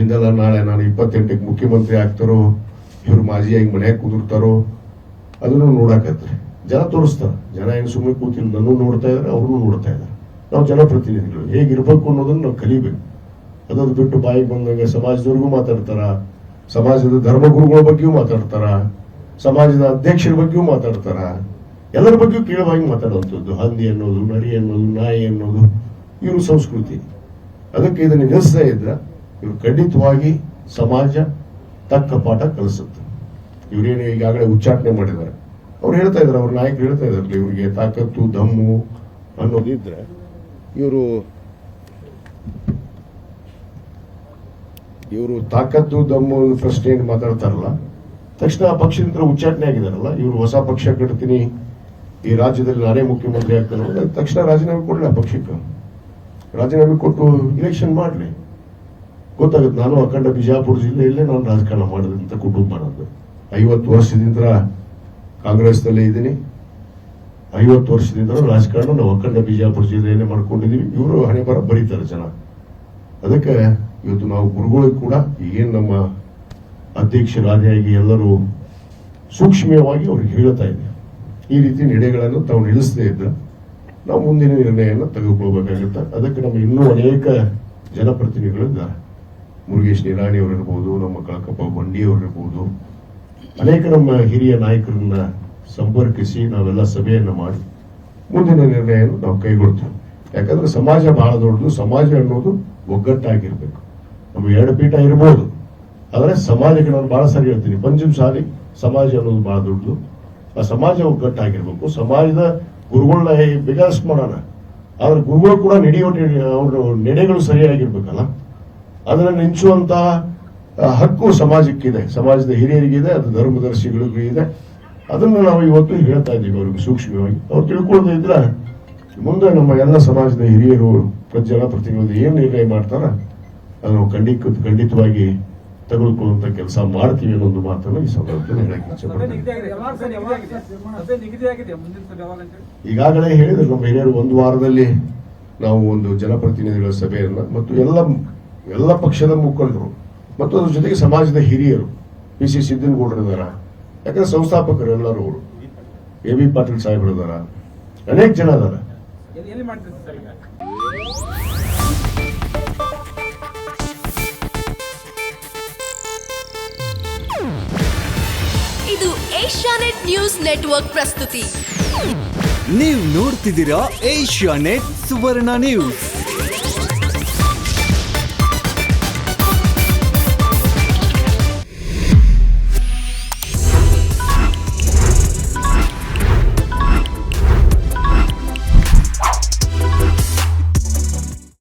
ಇಂದೆಲ್ಲ ನಾಳೆ ನಾನು 28ಕ್ಕೆ ಮುಖ್ಯಮಂತ್ರಿ ಆಗ್ತಾರೋ ಇವ್ರು ಮಾಜಿಯಾಗಿ ಮನೆಯಾಗ ಕುದುರ್ತಾರೋ ಅದನ್ನು ನೋಡಾಕತ್ರಿ. ಜನ ತೋರಿಸ್ತಾರ. ಜನ ಏನು ಸುಮ್ಮನೆ ಕೂತಿಲ್ಲ, ನನ್ನೂ ನೋಡ್ತಾ ಇದಾರೆ, ಅವ್ರನ್ನೂ ನೋಡ್ತಾ ಇದ್ದಾರೆ. ನಾವು ಜನಪ್ರತಿನಿಧಿಗಳು ಹೇಗಿರ್ಬೇಕು ಅನ್ನೋದನ್ನು ನಾವು ಕಲಿಬೇಕು. ಅದನ್ನು ಬಿಟ್ಟು ಬಾಯಿಗೆ ಬಂದಂಗೆ ಸಮಾಜದವ್ರಿಗೂ ಮಾತಾಡ್ತಾರ, ಸಮಾಜದ ಧರ್ಮಗುರುಗಳ ಬಗ್ಗೆಯೂ ಮಾತಾಡ್ತಾರ, ಸಮಾಜದ ಅಧ್ಯಕ್ಷರ ಬಗ್ಗೆಯೂ ಮಾತಾಡ್ತಾರ, ಎಲ್ಲರ ಬಗ್ಗೆಯೂ ಕೀಳವಾಗಿ ಮಾತಾಡುವಂಥದ್ದು. ಹಂದಿ ಅನ್ನೋದು, ನರಿ ಅನ್ನೋದು, ನಾಯಿ ಅನ್ನೋದು ಇವರು ಸಂಸ್ಕೃತಿ. ಅದಕ್ಕೆ ಇದನ್ನು ನಿಲ್ಲಿಸದೇ ಇದ್ರೆ ಇವರು ಖಂಡಿತವಾಗಿ ಸಮಾಜ ತಕ್ಕ ಪಾಠ ಕಲಿಸುತ್ತೆ. ಇವರೇನು ಈಗಾಗಲೇ ಉಚ್ಚಾಟನೆ ಮಾಡಿದ್ದಾರೆ. ಅವ್ರು ಹೇಳ್ತಾ ಇದ್ದಾರೆ, ಅವ್ರ ನಾಯಕರು ಹೇಳ್ತಾ ಇದಾರಲ್ಲ, ಇವರಿಗೆ ತಾಕತ್ತು ದಮ್ಮು ಅನ್ನೋದಿದ್ರೆ ಇವರು ತಾಕತ್ತು ದಮ್ಮು ಪ್ರಶ್ನೆ ಏನು ಮಾತಾಡ್ತಾರಲ್ಲ, ತಕ್ಷಣ ಆ ಪಕ್ಷದಿಂದ ಉಚ್ಚಾಟನೆ ಆಗಿದಾರಲ್ಲ, ಇವರು ಹೊಸ ಪಕ್ಷ ಕಟ್ತೀನಿ, ಈ ರಾಜ್ಯದಲ್ಲಿ ನಾನೇ ಮುಖ್ಯಮಂತ್ರಿ ಆಗ್ತಾನೆ, ತಕ್ಷಣ ರಾಜೀನಾಮೆ ಕೊಡ್ಲಿ. ಆ ಪಕ್ಷಕ್ಕೆ ರಾಜೀನಾಮೆ ಕೊಟ್ಟು ಇಲೆಕ್ಷನ್ ಮಾಡಲಿ. ಗೊತ್ತಾಗುತ್ತೆ, ನಾನು ಅಖಂಡ ಬಿಜಾಪುರ ಜಿಲ್ಲೆಯಲ್ಲೇ ನಾನು ರಾಜಕಾರಣ ಮಾಡಿದಂತ ಕುಟುಂಬ ನನ್ನದು. 50 ವರ್ಷದಿಂದ ಕಾಂಗ್ರೆಸ್ನಲ್ಲೇ ಇದ್ದೀನಿ. 50 ವರ್ಷದಿಂದ ರಾಜಕಾರಣ ನಾವು ಅಖಂಡ ಬಿಜಾಪುರ ಜಿಲ್ಲೆಯಲ್ಲೇ ಮಾಡ್ಕೊಂಡಿದ್ದೀವಿ. ಇವರು ಹಣೆ ಬರ ಬರೀತಾರೆ ಜನ. ಅದಕ್ಕೆ ಇವತ್ತು ನಾವು ಗುರುಗಳಿಗೆ ಕೂಡ ಏನು ನಮ್ಮ ಅಧ್ಯಕ್ಷರಾದಿಯಾಗಿ ಎಲ್ಲರೂ ಸೂಕ್ಷ್ಮವಾಗಿ ಅವ್ರಿಗೆ ಹೇಳ್ತಾ ಇದ್ದೀವಿ, ಈ ರೀತಿ ನಡೆಗಳನ್ನು ತಾವು ನಿಲ್ಲಿಸದೇ ಇದ್ರೆ ನಾವು ಮುಂದಿನ ನಿರ್ಣಯವನ್ನು ತೆಗೆದುಕೊಳ್ಬೇಕಾಗುತ್ತೆ. ಅದಕ್ಕೆ ನಮ್ಮ ಇನ್ನೂ ಅನೇಕ ಜನಪ್ರತಿನಿಧಿಗಳಿದ್ದಾರೆ. ಮುರುಗೇಶ್ ನಿರಾಣಿ ಅವರಿರ್ಬೋದು, ನಮ್ಮ ಕಳಕಪ್ಪ ಬಂಡಿ ಅವರಿರ್ಬೋದು, ಅನೇಕ ನಮ್ಮ ಹಿರಿಯ ನಾಯಕರನ್ನ ಸಂಪರ್ಕಿಸಿ ನಾವೆಲ್ಲ ಸಭೆಯನ್ನು ಮಾಡಿ ಮುಂದಿನ ನಿರ್ಣಯವನ್ನು ನಾವು ಕೈಗೊಳ್ತೇವೆ. ಯಾಕಂದ್ರೆ ಸಮಾಜ ಬಹಳ ದೊಡ್ಡದು. ಸಮಾಜ ಅನ್ನೋದು ಒಗ್ಗಟ್ಟಾಗಿರ್ಬೇಕು. ನಮ್ಗೆ 2 ಪೀಠ ಇರ್ಬೋದು, ಆದರೆ ಸಮಾಜಕ್ಕೆ ನಾನು ಬಹಳ ಸಾರಿ ಹೇಳ್ತೀನಿ, ಪಂಚಮಸಾಲಿ ಸಮಾಜ ಅನ್ನೋದು ಬಹಳ ದೊಡ್ಡದು. ಆ ಸಮಾಜ ಒಗ್ಗಟ್ಟಾಗಿರ್ಬೇಕು. ಸಮಾಜದ ಗುರುಗಳನ್ನ ಬಿಗಾಸ್ ಮಾಡೋಣ, ಆದ್ರೆ ಗುರುಗಳು ಕೂಡ ಅವ್ರ ನಡೆಗಳು ಸರಿಯಾಗಿರ್ಬೇಕಲ್ಲ. ಅದನ್ನ ನೆಂಚುವಂತಹ ಹಕ್ಕು ಸಮಾಜಕ್ಕಿದೆ, ಸಮಾಜದ ಹಿರಿಯರಿಗಿದೆ, ಅದು ಧರ್ಮದರ್ಶಿಗಳಿಗೂ ಇದೆ. ಅದನ್ನು ನಾವು ಇವತ್ತು ಹೇಳ್ತಾ ಇದ್ದೀವಿ ಅವ್ರಿಗೆ ಸೂಕ್ಷ್ಮವಾಗಿ. ಅವ್ರು ತಿಳ್ಕೊಳ್ಳದೆ ಇದ್ರೆ ಮುಂದೆ ನಮ್ಮ ಎಲ್ಲ ಸಮಾಜದ ಹಿರಿಯರು ಜನಪ್ರತಿನಿಧಿಗಳು ಏನು ನಿರ್ಣಯ ಮಾಡ್ತಾರ ಅದನ್ನು ಖಂಡಿತವಾಗಿ ತೆಗೆದುಕೊಳ್ಳುವಂತ ಕೆಲಸ ಮಾಡ್ತೀವಿ ಅನ್ನೋದು ಮಾತನ್ನು ಈ ಸಂದರ್ಭದಲ್ಲಿ ಹೇಳಕ್ಕೆ ಇಚ್ಛೆಪಡ್ತೀನಿ. ಈಗಾಗಲೇ ಹೇಳಿದ್ರು ನಮ್ಮ ಹಿರಿಯರು, 1 ವಾರದಲ್ಲಿ ನಾವು ಒಂದು ಜನಪ್ರತಿನಿಧಿಗಳ ಸಭೆಯನ್ನ ಮತ್ತು ಎಲ್ಲ ಪಕ್ಷದ ಮುಖಂಡರು ಮತ್ತು ಅದ್ರ ಜೊತೆಗೆ ಸಮಾಜದ ಹಿರಿಯರು, PC ಸಿದ್ದನಗೌಡರು ಇದಾರ, ಯಾಕಂದ್ರೆ ಸಂಸ್ಥಾಪಕರು ಎಲ್ಲರೂ ಅವರು, AB ಪಾಟೀಲ್ ಸಾಹೇಬರು ಇದಾರ, ಅನೇಕ ಜನ ಅದಾರ. ಇದು ಏಷ್ಯಾನೆಟ್ ನ್ಯೂಸ್ ನೆಟ್ವರ್ಕ್ ಪ್ರಸ್ತುತಿ. ನೀವು ನೋಡ್ತಿದ್ದೀರಾ ಏಷ್ಯಾನೆಟ್ ಸುವರ್ಣ ನ್ಯೂಸ್.